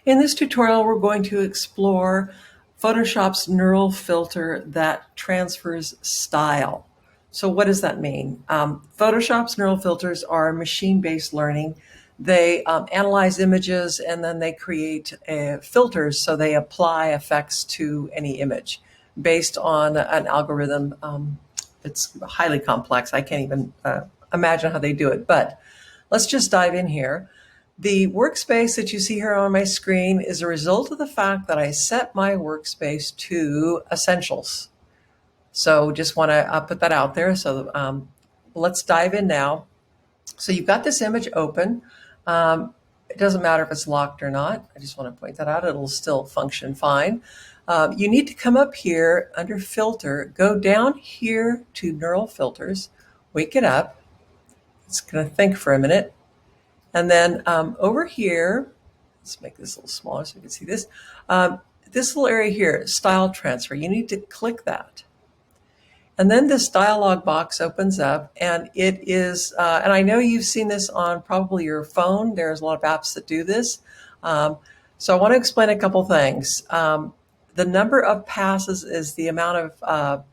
In this tutorial, we're going to explore Photoshop's neural filter that transfers style. So what does that mean? Photoshop's neural filters are machine-based learning. They analyze images and then they create filters, so they apply effects to any image based on an algorithm. It's highly complex. I can't even imagine how they do it, but let's just dive in here. The workspace that you see here on my screen is a result of the fact that I set my workspace to essentials. So just want to put that out there. So let's dive in now. So you've got this image open. It doesn't matter if it's locked or not. I just want to point that out. It'll still function fine. You need to come up here under filter, go down here to neural filters, wake it up. It's going to think for a minute. And then over here, let's make this a little smaller so you can see this. This little area here, style transfer, you need to click that. And then this dialog box opens up, and it is, and I know you've seen this on probably your phone. There's a lot of apps that do this. So I want to explain a couple things. The number of passes is the amount of,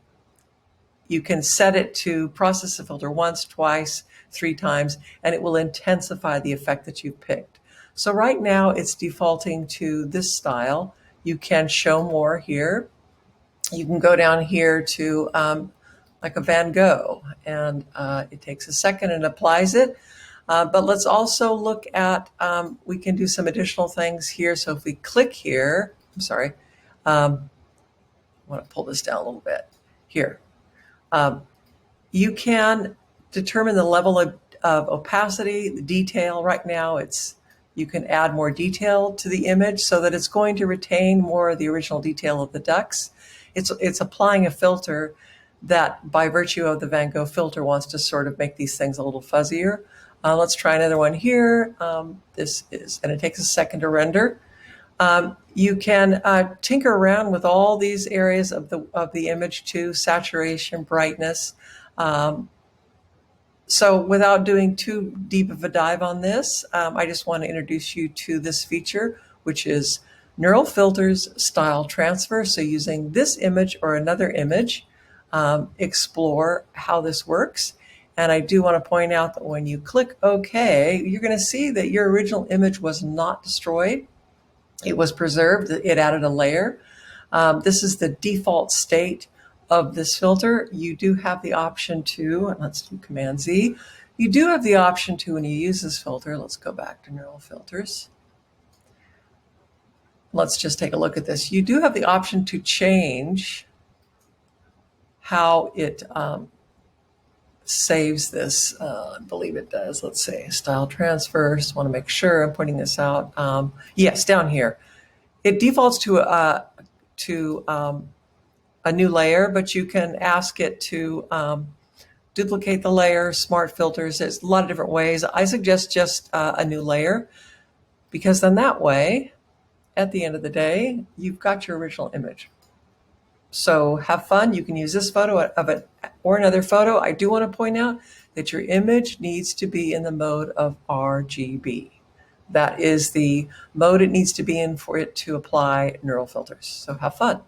you can set it to process the filter once, twice, 3 times, and it will intensify the effect that you've picked. So right now it's defaulting to this style. You can show more here. You can go down here to like a Van Gogh, and it takes a second and applies it. But let's also look at, we can do some additional things here. So if we click here, I'm sorry, I want to pull this down a little bit here. You can determine the level of opacity, the detail. Right now you can add more detail to the image so that it's going to retain more of the original detail of the ducks. It's applying a filter that, by virtue of the Van Gogh filter, wants to sort of make these things a little fuzzier. Let's try another one here. And it takes a second to render. You can tinker around with all these areas of the image too, saturation, brightness. So without doing too deep of a dive on this, I just want to introduce you to this feature, which is Neural Filters Style Transfer. So using this image or another image, explore how this works. And I do want to point out that when you click OK, you're going to see that your original image was not destroyed. It was preserved. It added a layer. This is the default state of this filter. You do have the option to, let's do Command Z. You do have the option to, when you use this filter, let's go back to Neural Filters. Let's just take a look at this. You do have the option to change how it saves this. I believe it does. Let's say style transfer. Just want to make sure I'm pointing this out. Yes, down here. It defaults to a new layer, but you can ask it to duplicate the layer, smart filters. There's a lot of different ways. I suggest just a new layer, because then that way, at the end of the day, you've got your original image. So have fun. You can use this photo of it or another photo. I do want to point out that your image needs to be in the mode of RGB. That is the mode it needs to be in for it to apply neural filters. So have fun.